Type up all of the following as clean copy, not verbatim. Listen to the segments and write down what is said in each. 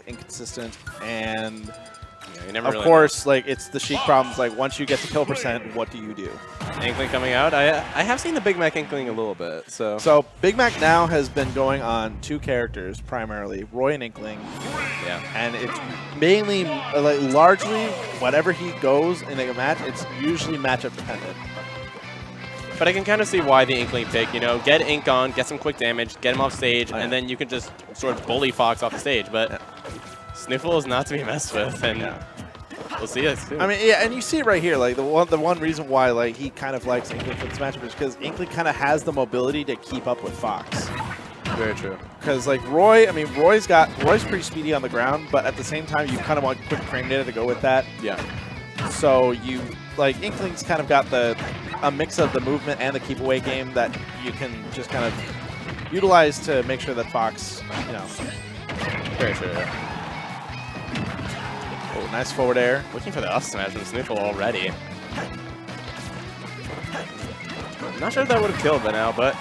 inconsistent, and of really course, like it's the Sheik problems. Like once you get to kill percent, what do you do? Inkling coming out. I have seen the Big Mac Inkling a little bit. So Big Mac now has been going on 2 characters primarily, Roy and Inkling. Yeah. And it's mainly, like, largely, whatever he goes in a match, it's usually matchup dependent. But I can kind of see why the Inkling pick, you know, get Ink on, get some quick damage, get him off stage, and then you can just sort of bully Fox off the stage. But SNooFL is not to be messed with, and we'll see it soon. I mean, yeah, and you see it right here. Like the one reason why like he kind of likes Inkling for this matchup is because Inkling kind of has the mobility to keep up with Fox. Very true. Because like Roy, I mean, Roy's pretty speedy on the ground, but at the same time, you kind of want quick frame data to go with that. Yeah. So you like Inkling's kind of got a mix of the movement and the keep away game that you can just kind of utilize to make sure that Fox, you know. Very true. Oh, nice forward air. Looking for the up smash from SNooFL already. I'm not sure if that would have killed by now, but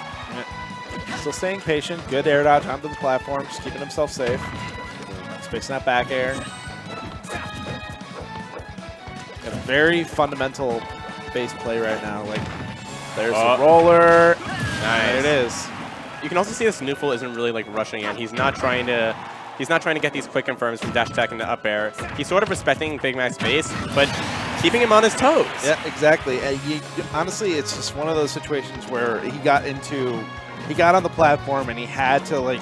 still staying patient. Good air dodge onto the platform, just keeping himself safe. Spacing that back air. A very fundamental base play right now. Like, there's the roller. Nice. There it is. You can also see that SNooFL isn't really like rushing in. He's not trying to get these quick confirms from dash attack into up air. He's sort of respecting Big Mac's base, but keeping him on his toes. Yeah, exactly. Honestly, it's just one of those situations where he got on the platform and he had to like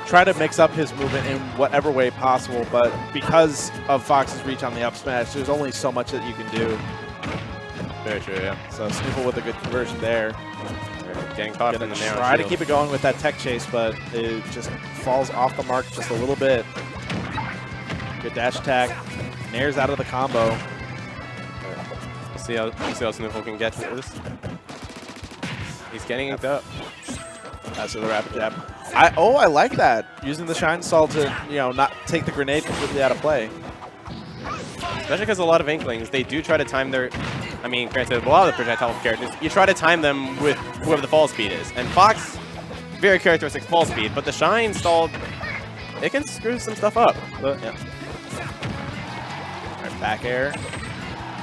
try to mix up his movement in whatever way possible, but because of Fox's reach on the up smash, there's only so much that you can do. Very true, yeah. So SNooFL with a good conversion there. Getting caught in the narrow try to shield. keep it going with that tech chase, but it just falls off the mark just a little bit. Good dash attack. Nair's out of the combo. We'll see how SNooFL can get to this. He's getting inked up. That's with the rapid jab. I like that. Using the Shine Salt to, you know, not take the grenade completely out of play. Especially because a lot of Inklings, they do try to time their... I mean, granted, a lot of the projectile characters, you try to time them with whoever the fall speed is. And Fox, very characteristic fall speed, but the Shine stalled, it can screw some stuff up. But, yeah. Right, back air.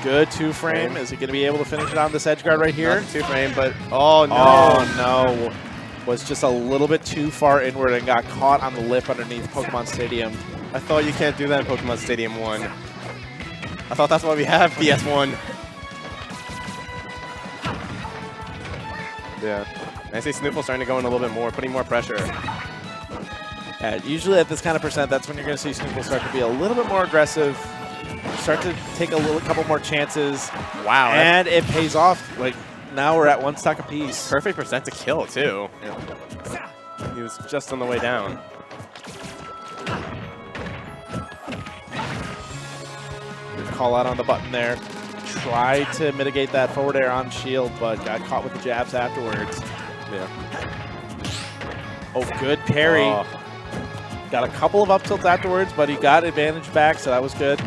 Good 2-frame. Is he going to be able to finish it on this edge guard right here? 2-frame, but oh no. Oh no. Was just a little bit too far inward and got caught on the lip underneath Pokemon Stadium. I thought you can't do that in Pokemon Stadium 1. I thought that's why we have PS1. Yeah. I see SNooFL starting to go in a little bit more, putting more pressure. Yeah, usually at this kind of percent, that's when you're going to see SNooFL start to be a little bit more aggressive, start to take couple more chances. Wow. And it pays off. Like, now we're at 1 stock apiece. Perfect percent to kill, too. Yeah. He was just on the way down. Good call out on the button there. Tried to mitigate that forward air on shield, but got caught with the jabs afterwards. Yeah. Oh, good parry. Oh. Got a couple of up tilts afterwards, but he got advantage back, so that was good.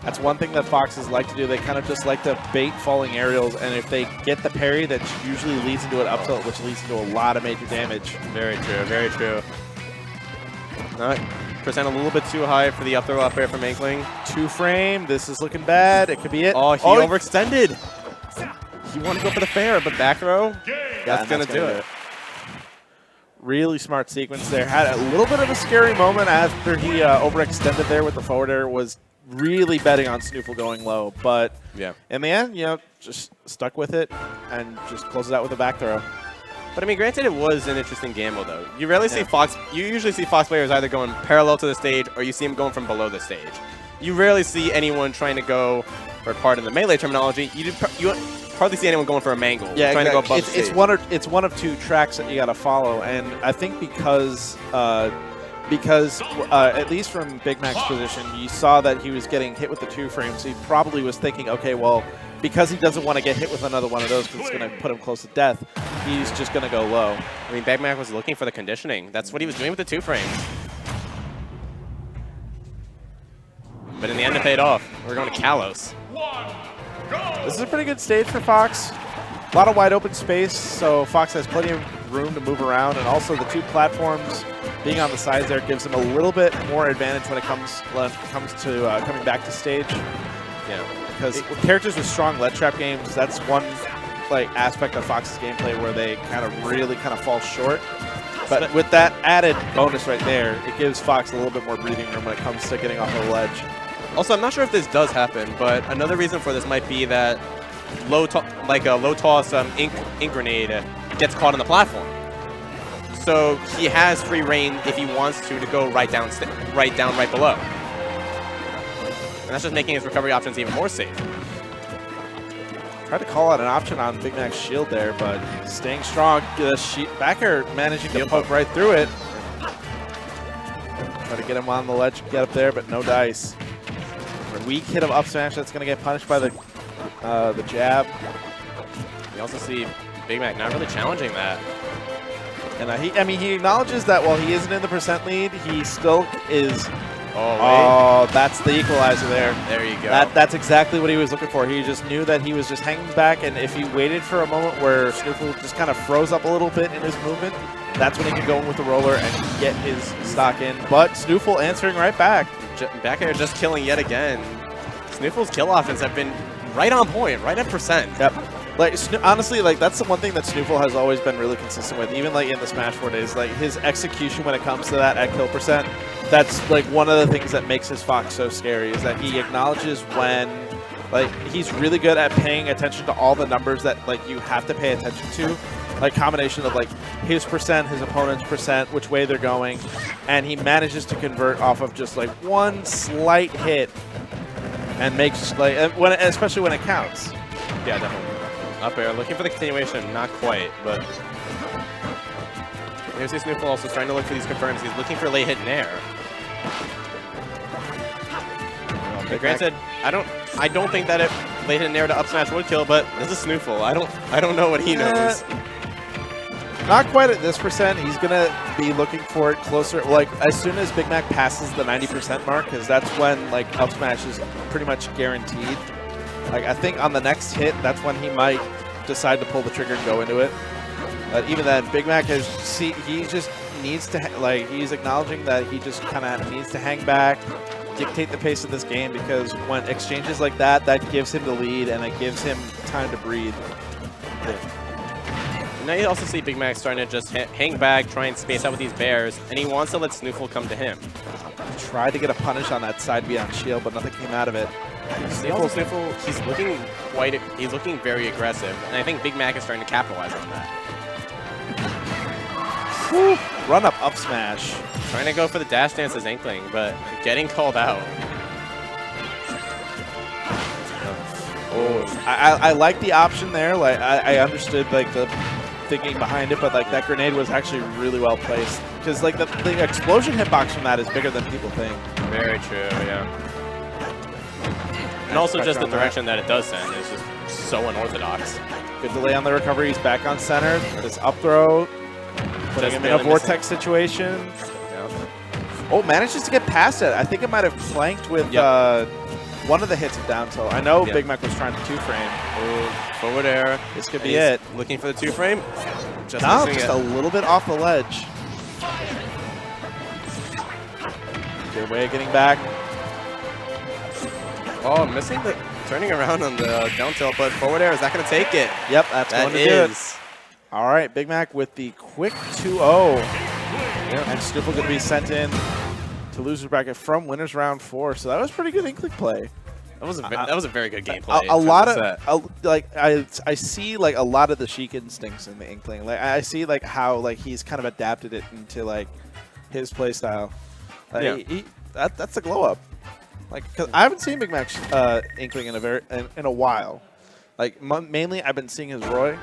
That's one thing that Foxes like to do. They kind of just like to bait falling aerials, and if they get the parry, that usually leads into an up tilt, which leads into a lot of major damage. Very true, very true. Percent a little bit too high for the up throw up air from Inkling. 2-frame. This is looking bad. It could be it. Oh, he overextended. He wanted to go for the fair, but back throw, that's going to do it. Really smart sequence there. Had a little bit of a scary moment after he overextended there with the forward air. Was really betting on SNooFL going low, but yeah, in the end, you know, just stuck with it and just closes out with a back throw. But I mean, granted, it was an interesting gamble, though. You rarely see Fox. You usually see Fox players either going parallel to the stage, or you see them going from below the stage. You rarely see anyone trying to go, or pardon the melee terminology, you hardly see anyone going for a mangle. Yeah, trying exactly. to go above the stage. It's one of 2 tracks that you got to follow, and I think because at least from Big Mac's position, you saw that he was getting hit with the 2-frames. He probably was thinking, okay, well, because he doesn't want to get hit with another one of those because it's going to put him close to death, he's just going to go low. I mean, Big Mac was looking for the conditioning. That's what he was doing with the 2-frames. But in the end, it paid off. We're going to Kalos. This is a pretty good stage for Fox. A lot of wide open space, so Fox has plenty of room to move around, and also the 2 platforms being on the sides there gives him a little bit more advantage when it comes to coming back to stage. Yeah. Because with characters with strong lead trap games, that's one aspect of Fox's gameplay where they really fall short. But with that added bonus right there, it gives Fox a little bit more breathing room when it comes to getting off the ledge. Also, I'm not sure if this does happen, but another reason for this might be that a low toss ink grenade gets caught on the platform. So he has free reign if he wants to go right down right below. And that's just making his recovery options even more safe. Tried to call out an option on Big Mac's shield there, but staying strong. Back air managing to poke right through it. Try to get him on the ledge, get up there, but no dice. Weak hit of up smash that's going to get punished by the jab. You also see Big Mac not really challenging that. And he acknowledges that while he isn't in the percent lead, he still is. Oh, that's the equalizer there. There you go. That's exactly what he was looking for. He just knew that he was just hanging back, and if he waited for a moment where SNooFL just kind of froze up a little bit in his movement, that's when he could go in with the roller and get his stock in. But SNooFL answering right back. Back air just killing yet again. SNooFL's kill offense have been right on point, right at percent. Yep. Honestly, that's the one thing that SNooFL has always been really consistent with, even in the Smash 4 days. His execution when it comes to that at kill percent, that's one of the things that makes his Fox so scary, is that he acknowledges when he's really good at paying attention to all the numbers that you have to pay attention to. Combination of his percent, his opponent's percent, which way they're going, and he manages to convert off of just one slight hit and makes especially when it counts. Yeah, definitely. Up air, looking for the continuation, not quite, but here's SNooFL also trying to look for these confirms. He's looking for late hit in air. Granted, I don't think that late hit in air to up smash would kill, but this is SNooFL. I don't know what he knows. Not quite at this percent. He's gonna be looking for it closer. As soon as Big Mac passes the 90% mark, because that's when up smash is pretty much guaranteed. I think on the next hit, that's when he might decide to pull the trigger and go into it. But even then, Big Mac he just needs to he's acknowledging that he just needs to hang back, dictate the pace of this game, because when exchanges like that gives him the lead and it gives him time to breathe. Now you also see Big Mac starting to just hang back, try and space out with these bears, and he wants to let SNooFL come to him. Tried to get a punish on that side B on shield, but nothing came out of it. SNooFL, he's looking very aggressive, and I think Big Mac is starting to capitalize on that. Woo. Run up smash. Trying to go for the dash dance as Inkling, but getting called out. Oh, I like the option there. I understood the thinking behind it, but that grenade was actually really well placed, because the explosion hitbox from that is bigger than people think. Very true. Yeah. And also just the direction that it does send is just so unorthodox. Good delay on the recovery. He's back on center. This up throw, putting him in a vortex situation. Yep. Oh, manages to get past it. I think it might have flanked with one of the hits of down tilt. I know Big Mac was trying to 2-frame. Oh, forward air. This could be it. Looking for the 2-frame. Just a little bit off the ledge. Good way of getting back. Oh, missing the turning around on the down tilt, but forward air, is that going to take it? Yep, that's going to do it. All right, Big Mac with the quick 2-0. Yep. And SNooFL going to be sent in to loser's bracket from winners round 4. So that was pretty good Inkling play. That was a very good gameplay. A lot of I see a lot of the Sheik instincts in the Inkling. I see how he's kind of adapted it into his play style. That's a glow up. Cause I haven't seen Big Mac's Inkling in a while. Mainly I've been seeing his Roy.